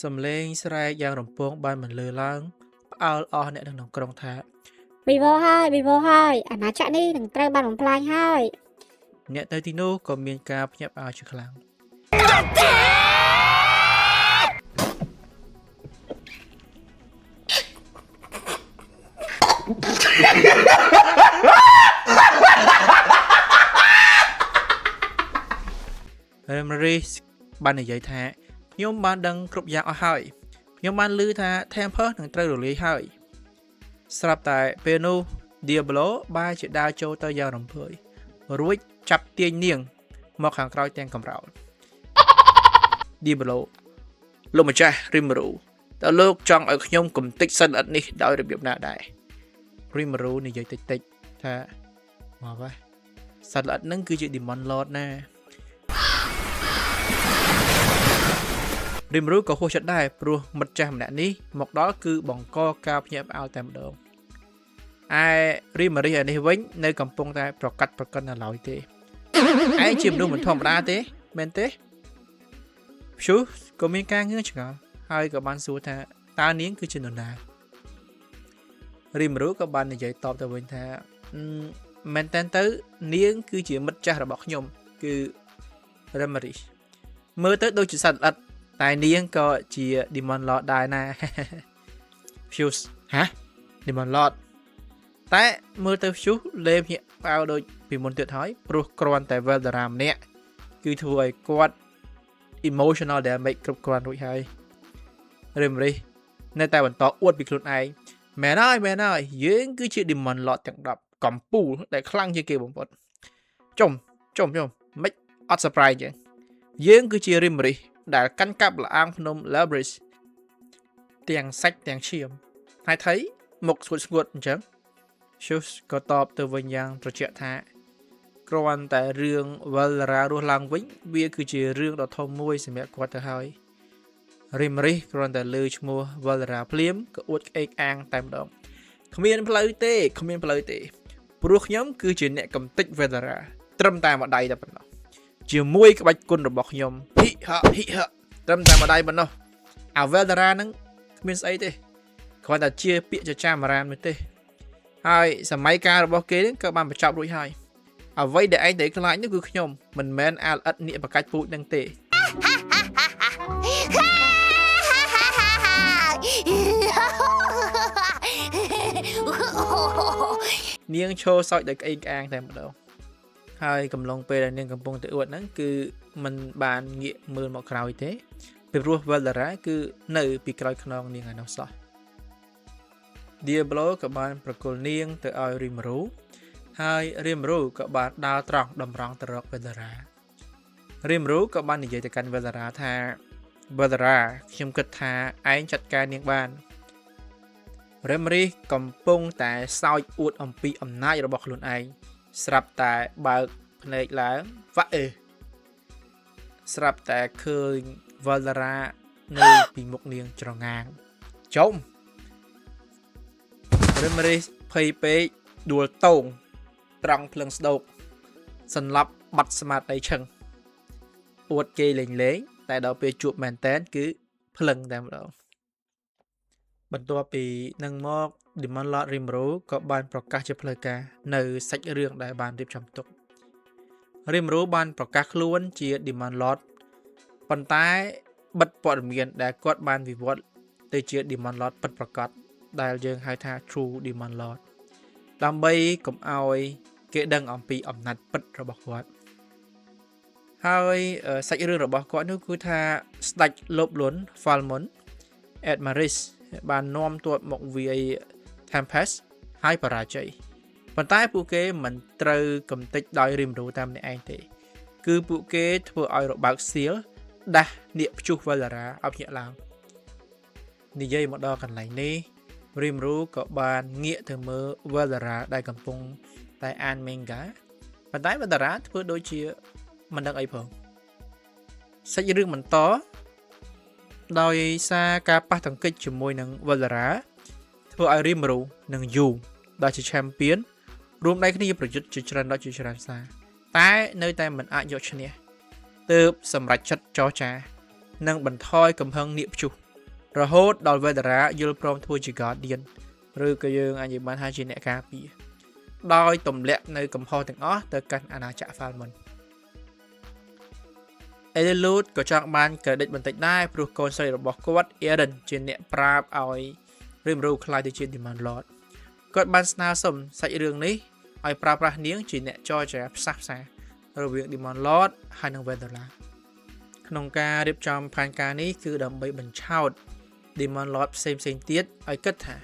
សំឡេងស្រែកយ៉ាងរំពងបានបន្លឺឡើងផ្អើលអស់អ្នកនៅក្នុងក្រុងថាវីវហើយអាណាចក្រនេះនឹងត្រូវបានបំផ្លាញហើយ អ្នកនៅទីនោះក៏មានការភ្ញាក់ផ្អើលជាខ្លាំងរេមរីសបាននិយាយថាខ្ញុំបានដឹងគ្រប់យ៉ាងអស់ហើយខ្ញុំបានឮថា Temple នឹងត្រូវរលាយហើយស្រាប់តែពេលនោះ Diablo បានជាដើរចូលទៅយ៉ាងរំភើយរួចចាប់ទាញនាងមកខាងក្រោយទាំងកំរោល Diablo លោកម្ចាស់ Rimuru តើលោកចង់ឲ្យខ្ញុំគំតិចសិនអត់នេះដោយរបៀបណាដែរ Rimuru និយាយតិចៗថាមកវ៉ាសត្វល្អិតហ្នឹងគឺជា Demon Lord ណាRimuru ក៏ហួសចិត្តដែរព្រោះមិត្តចាស់ម្នាក់នេះមកដល់គឺបង្កការភ្ញាក់ផ្អើលតែម្ដងឯ Rimuru ឯនេះវិញនៅកំពុងតែប្រកាត់ប្រកិននៅឡើយទេឯងជាមនុស្សមិនធម្មតាទេមែនទេព្យុះក៏មានការងឿងឆ្ងល់ហើយក៏បានសួរថាតើនាងគឺជានរណា Rimuru ក៏បាននិយាយតបទៅវិញថាមែនតើទៅនាងគឺជាមិត្តចាស់របស់ខ្ញុំគឺ Rimuru មើលទៅដូចជាសត្វល្អិតតែនាងក៏ជា Demon Lord ដែរណា Fuse ហ៎ Demon Lord តែមើលទៅ Fuse លេបញាក់ផ្អើលដូចពីមុនទៀតហើយព្រោះគ្រាន់តែ Veldera ម្នាក់គឺធ្វើឲ្យគាត់ emotional damage គ្រប់គ្រាន់រួចហើយ Rimuru នៅតែបន្តអួតពីខ្លួនឯងមែនហើយយើងគឺជា Demon Lord ទាំង10កំពូលដែលខ្លាំងជាងគេបំផុតចុំមិនអត់ surprise យើងគឺជា Rimuru ដែលកាន់កាប់លអាងភ្នំ Labris ទាំងសាច់ទាំងឈាមហើយថៃមុខស្ងួតអញ្ចឹង Shus ក៏តបទៅវិញយ៉ាងត្រជាក់ថាគ្រាន់តែរឿង Veldera រស់ឡើងវិញវាគឺជារឿងដ៏ធំមួយសម្រាប់គាត់ទៅហើយ Rimuru គ្រាន់តែលើឈ្មោះ Veldera ភ្លាមក៏អួតក្អេកអាងតែម្ដងគ្មានផ្លូវទេព្រោះខ្ញុំគឺជាអ្នកកំទេច Veldera ត្រឹមតែម្ដាយតែប៉ុណ្ណោះជាមួយក្បាច់គុណរបស់ខ្ញុំហ៊ីហត្រឹមតែម្ដាយប៉ុណ្ណោះអា Veldera ហ្នឹងគ្មានស្អីទេគ្រាន់តែជាពាក្យចចាមអារាមនោះទេហើយសម័យកាលរបស់គេក៏បានបញ្ចប់រួចហើយអ្វីដែលឯងតែខ្លាចនោះគឺខ្ញុំមិនមែនអាល្អិតនៀកបកាច់ពូជនឹងទេនាងឈរសើចដោយក្អេងក្អាងតែម្ដងហើយកំឡុងពេលដែលនាងកំពុងទៅអួតហ្នឹងគឺมันបានងាកមើលមកក្រោយទេពីព្រោះ Veldera គឺនៅពីក្រោយខ្នងនាងឯនោះសោះ Diablo ក៏បានប្រគល់នាងទៅឲ្យ Rimuru ហើយ Rimuru ក៏បានដើរត្រង់តម្រង់ទៅរក Veldera Rimuru ក៏បាននិយាយទៅកាន់ Veldera ថា Veldera ខ្ញុំគិតថាឯងចាត់ការនាងបាន Rimuru កំពុងតែសោចអួតអំពីអំណាចរបស់ខ្លួនឯងស្រាប់តែបើកភ្នែកឡើងវ៉ាស្រាប់តែឃើញ Veldera នៅពីមុខនាងច្រងាងចុំ Rimuru ភ័យពេកដួលតោងត្រង់ភ្លឹងស្ដោកសន្លប់បាត់ស្មារតីឈឹងអួតគេលេងតែដល់ពេលជួបមែនតែនគឺភ្លឹងតែម្ដងបន្ទាប់ពីនឹងមក Demon Lord Rimuru ក៏បានប្រកាសជាផ្លូវការនៅសាច់រឿងដែលបានរៀបចំទុក Rimuru បានប្រកាសខ្លួនជា Demon Lord ប៉ុន្តែបិទព័ត៌មានដែលគាត់បានវិវត្តទៅជា Demon Lord ពិតប្រាកដដែលយើងហៅថា True Demon Lord ដើម្បីកុំឲ្យគេដឹងអំពីអំណាចពិតរបស់គាត់ហើយសាច់រឿងរបស់គាត់នោះគឺថាស្ដេចលោបលន់ Falmon Edmaris បាននាំទ័ពមកវាយ Tempest ហើយបរាជ័យប៉ុន្តែពួកគេមិនត្រូវកំទេចដោយ Rimuru តែម្នាក់ឯងទេគឺពួកគេធ្វើឲ្យរបើកសៀលដាស់នាគព្យុះ Veldera ឲ្យភ្ញាក់ឡើងនិយាយមកដល់កន្លែងនេះ Rimuru ក៏បានងាកទៅមើល Veldera ដែលកំពុងតែអាន manga ប៉ុន្តែ Veldera ធ្វើដូចជាមិនដឹងអីផងសាច់រឿងបន្តដោយសារការប៉ះទង្គិចជាមួយនឹង Veldera ធ្វើឲ្យ Rimuru និង Yu ដែលជា champion រួមដៃគ្នាប្រយុទ្ធជាច្រើនដកជាច្រើនសារតែនៅតែមិនអាចយកឈ្នះទើបសម្រេចចិត្តចរចានិងបន្ថយកំហឹងនាគព្យុះ រហូតដល់ Vedara យល់ព្រមធ្វើជា Guardian ឬក៏យើងអាចនិយាយបានថាជាអ្នកការពារដោយទម្លាក់នៅកំហុសទាំងអស់ទៅកាន់អាណាចក្រ Falmon Elilud ក៏ចង់បាន credit បន្តិចដែរព្រោះកូនស្រីរបស់គាត់ Eren ជាអ្នកប្រាប់ឲ្យ Rimuru ខ្លាយទៅជា Demon Lord គាត់បានស្នើសុំសាច់រឿងនេះឲ្យប្រើប្រាស់នាងជាអ្នកចរចាផ្សះផ្សារវាង Demon Lord ហើយនិង Vedara ក្នុងការរៀបចំផែនការនេះគឺដើម្បីបញ្ឆោត Demon Lord ផ្សេងទៀតឲ្យគិតថា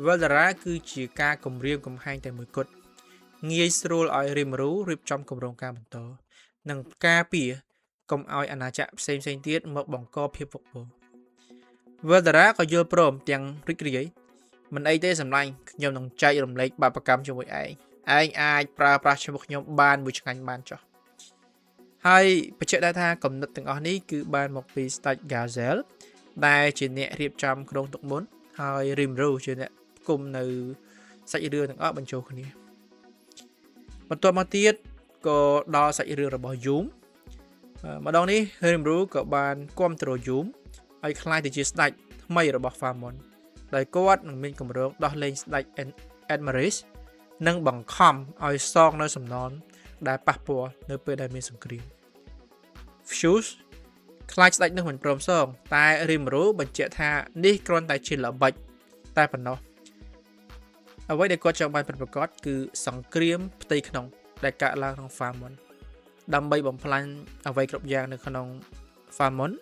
Vedara គឺជាការគម្រាមកំហែងតែមួយគត់ងាយស្រួលឲ្យ Rimuru រៀបចំគម្រោងការបន្តនិងការពារកុំឲ្យអាណាចក្រផ្សេងទៀតមកបង្កភាពវឹកវរ Vedara ក៏យល់ព្រមទាំងរីករាយមិនអីទេសម្លាញ់ខ្ញុំនឹងចែករំលែកបាបកម្មជាមួយឯងអាចប្រើប្រាស់ឈ្មោះខ្ញុំបានមួយឆ្ងាញ់បានចុះហើយបញ្ជាក់ដែរថាកំណត់ទាំងអស់នេះគឺបានមកពី Stag Gazel ដែលជាអ្នករៀបចំក្រុងទុកមុនហើយ Rimuru ជាអ្នកគុំនៅសាច់រឿងទាំងអស់បញ្ចូលគ្នាបន្ទាប់មកទៀតក៏ដល់សាច់រឿងរបស់ Yum ម្ដងនេះ Rimuru ក៏បានគាំទ្រ Yum ឲ្យខ្លាយទៅជាស្ដេចថ្មីរបស់ Falmon ដោយគាត់នឹងមានគម្រោងដោះលែងស្ដេច Edmaris និងបង្ខំឲ្យសងនៅសំណល់ដែលប៉ះពាល់នៅពេលដែលមានសង្គ្រាម Fuse ខ្លាចស្ដេចនឹងមិនព្រមសងតែ Rimuru បញ្ជាក់ថានេះគ្រាន់តែជាល្បិចតែប៉ុណ្ណោះអ្វីដែលគាត់ចង់បានពិតប្រាកដគឺសង្គ្រាមផ្ទៃក្នុងដែលកើតឡើងក្នុង Falmon ដើម្បីបំផ្លាញអ្វីគ្រប់យ៉ាងនៅក្នុង Falmon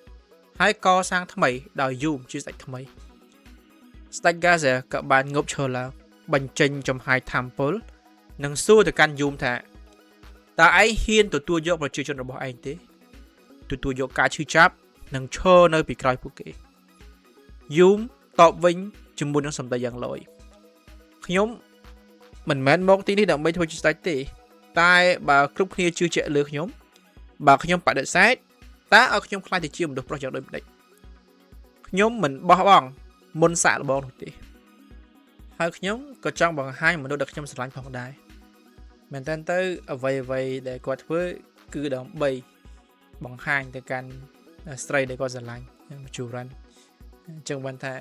ហើយកសាងថ្មីដោយ Yum ជាស្ដេចថ្មី Stag Gazel ក៏បានងប់ឈរឡើងបញ្ចេញចំហាយថាមពលនិងសួរទៅកាន់ Yum ថាតើឯងហ៊ានទទួលយកប្រជាជនរបស់ឯងទេទទួលយកការឈឺចាប់និងឈរនៅពីក្រោយពួកគេ Yum តបវិញជាមួយនឹងសម្ដីយ៉ាងលយខ្ញុំមិនមែនមកទីនេះដើម្បីធ្វើជាស្ដេចទេតែបើគ្រប់គ្នាជឿជាក់លើខ្ញុំបើខ្ញុំបដិសេធតើឲ្យខ្ញុំខ្លាចទៅជាមនុស្សប្រុសយ៉ាងដូចម្ដេចខ្ញុំមិនបោះបង់មុនសាកល្បងនោះទេហើយខ្ញុំក៏ចង់បង្ហាញមនុស្សដែលខ្ញុំស្រឡាញ់ផងដែរមែនតើទៅអ្វីដែលគាត់ធ្វើគឺដើម្បីបង្ហាញទៅកាន់ស្រីដែលគាត់ស្រឡាញ់ជូរ៉ាន់អញ្ចឹងបានថា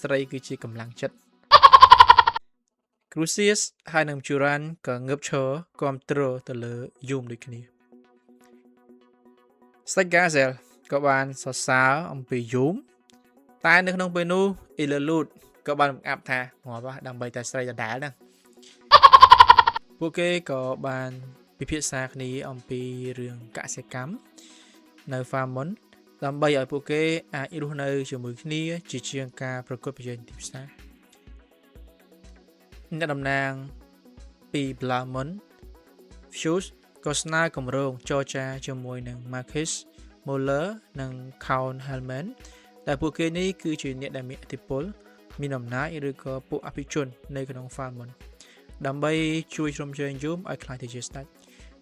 ស្រីគឺជាកម្លាំងចិត្ត Crucius ហើយនិង Juran ក៏ងើបឈរគាំទ្រទៅលើ Yum ដូចគ្នា Stag Gazel ក៏បានសរសើរអំពី Yum តែនៅក្នុងពេលនោះ Elilud ក៏បានបង្អាប់ថាងាប់ដើម្បីតែស្រីដដែលហ្នឹងពួកគេក៏បានពិភាក្សាគ្នាអំពីរឿងកសិកម្មនៅ Falmon ដើម្បីឲ្យពួកគេអាចរស់នៅជាមួយគ្នាជាជាងការប្រកួតប្រជែងទីផ្សារអ្នកតំណាងពី Blamon Fuse ក៏ស្នើគម្រោងចរចាជាមួយនឹង Marquis Moller និង Count Helman ដែលពួកគេនេះគឺជាអ្នកដែលមានឥទ្ធិពលមានអំណាចឬក៏ពួកអភិជននៅក្នុង Falmon ដើម្បីជួយជ្រោមជ្រែង Yum ឲ្យខ្លាយទៅជាស្ដេច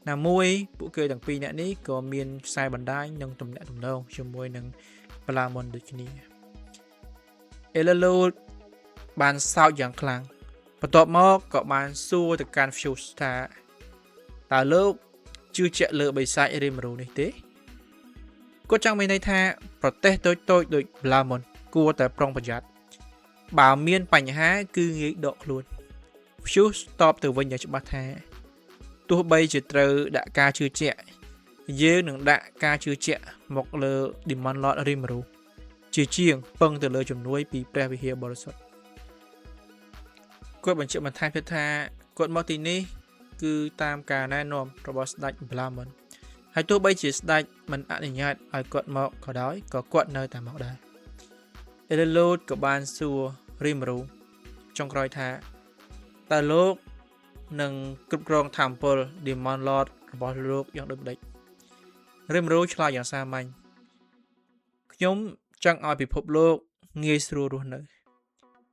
ណាមួយពួកគេទាំងពីរនាក់នេះក៏មានខ្សែបណ្ដាញនិងទំនាក់ទំនងជាមួយនឹង Blamon ដូចគ្នា Elilud បានសោកយ៉ាងខ្លាំងបន្ទាប់មកក៏បានសួរទៅកាន់ Fuse ថាតើលោកជឿជាក់លើបិសាច Rimuru នេះទេគាត់ចង់មានន័យថាប្រទេសតូចដូច Blamon គួរតែប្រុងប្រយ័ត្នបើមានបញ្ហាគឺងាយដកខ្លួន Fuse តបទៅវិញយ៉ាងច្បាស់ថាទោះបីជាត្រូវដាក់ការជឿជាក់យើងនឹងដាក់ការជឿជាក់មកលើ Demon Lord Rimuru ជាជាងពឹងទៅលើជំនួយពីព្រះវិហារបរិសុទ្ធគាត់បញ្ជាក់បន្ថែមទៀតថាគាត់មកទីនេះគឺតាមការណែនាំរបស់ស្ដេច Blamon ហើយទោះបីជាស្ដេចមិនអនុញ្ញាតឲ្យគាត់មកក៏ដោយក៏គាត់នៅតែមកដែរ Elilud ក៏បានសួរ Rimuru ចុងក្រោយថាតើលោកនឹងគ្រប់គ្រងថាមពល Demon Lord របស់លោកយ៉ាងដូចម្ដេច Rimuru ឆ្លើយយ៉ាងសាមញ្ញខ្ញុំចង់ឲ្យពិភពលោកងាយស្រួលរស់នៅ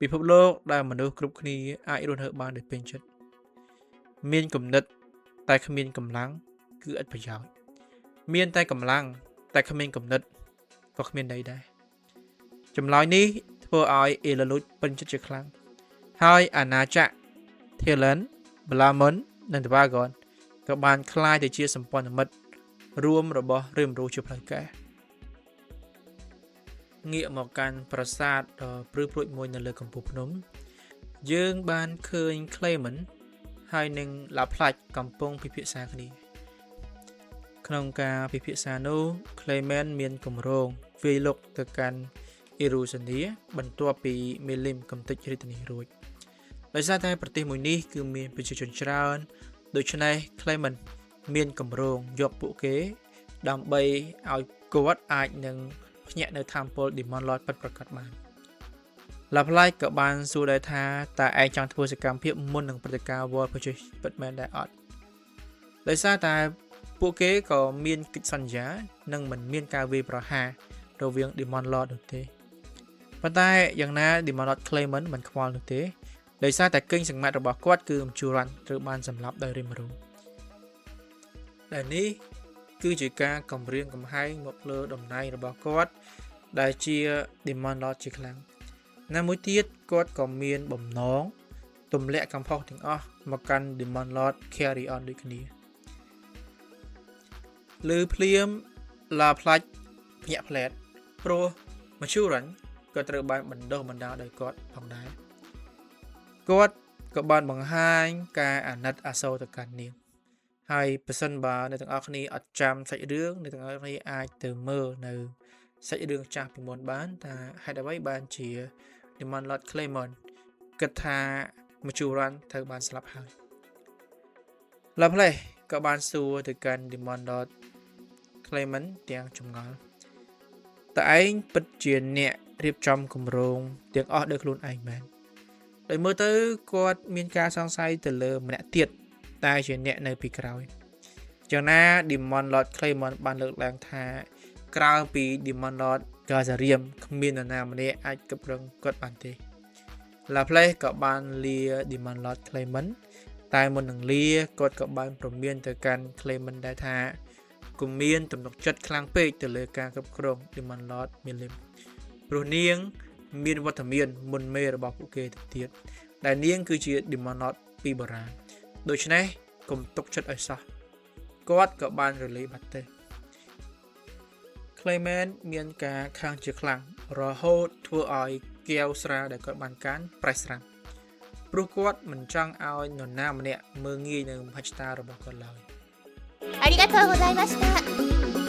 ពិភពលោកដែលមនុស្សគ្រប់គ្នាអាចរស់នៅបានដោយពេញចិត្តមានគំនិតតែគ្មានកម្លាំងគឺឥតប្រយោជន៍មានតែកម្លាំងតែគ្មានគំនិតក៏គ្មានន័យដែរចម្លើយនេះធ្វើឲ្យ Elilud ពេញចិត្តជាខ្លាំងហើយអាណាចក្រ Thelen Blamon និង Dvagon ក៏បានคล้ายទៅជាសម្ព័ន្ធមិត្តរួមរបស់ Rimuru ជាផ្លូវការ ងាកមកកាន់ប្រាសាទដ៏ព្រឺព្រួចមួយនៅលើកំពូលភ្នំយើងបានឃើញ Clement ហើយនឹង Laplace កំពុងពិភាក្សាគ្នាក្នុងការពិភាក្សានោះ Clement មានគម្រោងវាយលុកទៅកាន់ Erusenia បន្ទាប់ពី Melim កំទេចរាជធានីរួចដោយសារតែប្រទេសមួយនេះគឺមានប្រជាជនច្រើនដូច្នេះ Clement មានគម្រោងយកពួកគេដើម្បីឲ្យគាត់អាចនឹងភ្ញាក់នៅថាមពល Demon Lord ពិតប្រាកដបាន Laplace ក៏បានសួរដែរថាតើឯងចង់ធ្វើសកម្មភាពមុននឹងព្រឹត្តិការណ៍ World Purchase ពិតមែនដែរអត់ដោយសារតែពួកគេក៏មានកិច្ចសន្យានិងមិនមានការវាយប្រហាររវាង Demon Lord នោះទេប៉ុន្តែយ៉ាងណា Demon Lord Clement មិនខ្វល់នោះទេដោយសារតែគិញសង្មាត់របស់គាត់គឺ Mchuran ត្រូវបានសម្លាប់ដោយ Rimuru ដែលនេះគឺជាការគំរាមកំហែងមកលើតំណែងរបស់គាត់ដែលជា Demon Lord ជាខ្លាំងណាមួយទៀតគាត់ក៏មានបំណងទម្លាក់កំហុសទាំងអស់មកកាន់ Demon Lord Carrion ដូចគ្នាលើភ្លាម Laplace ភ្ញាក់ផ្លែតព្រោះ Mchuran ក៏ត្រូវបានបណ្ដុះបណ្ដាលដោយគាត់ផងដែរគាត់ក៏បានបង្ហាញការអាណិតអាសូរទៅកាន់នាងហើយប្រសិនបើអ្នកទាំងអស់គ្នាអត់ចាំសាច់រឿងអ្នកទាំងអស់គ្នាអាចទៅមើលនៅសាច់រឿងចាស់ពីមុនបានថាហេតុអ្វីបានជា Demon Lord Clement គិតថា Mchuran ត្រូវបានស្លាប់ហើយ Laplace ក៏បានសួរទៅកាន់ Demon Lord Clement ទាំងចម្ងល់តើឯងពិតជាអ្នករៀបចំគម្រោងទាំងអស់ដោយខ្លួនឯងមែនដោយមើលទៅគាត់មានការសង្ស័យទៅលើម្នាក់ទៀតតែជាអ្នកនៅពីក្រោយយ៉ាងណា Demon Lord Clement បានលើកឡើងថាក្រៅពី Demon Lord Gazarian គ្មាននរណាម្នាក់អាចគប់រឹងគាត់បានទេ Laplace ក៏បានលា Demon Lord Clement តែមុននឹងលាគាត់ក៏បានព្រមានទៅកាន់ Clement ដែរថាកុំមានទំនុកចិត្តខ្លាំងពេកទៅលើការគ្រប់គ្រង Demon Lord Melim ព្រោះនាងមានវត្តមានមុនមេរបស់ពួកគេទៅទៀតដែលនាងគឺជា Demon Lord ពីបុរាណដូច្នេះកុំទុកចិត្តឲ្យសោះគាត់ក៏បានរលាយបាត់ទៅ Clement មានការខាងជាខ្លាំងរហូតធ្វើឲ្យកែវស្រាដែលគាត់បានកាន់ប្រេះស្រាំព្រោះគាត់មិនចង់ឲ្យនរណាម្នាក់មើលងាយនៅមហិច្ឆតារបស់គាត់ឡើយありがとうございました。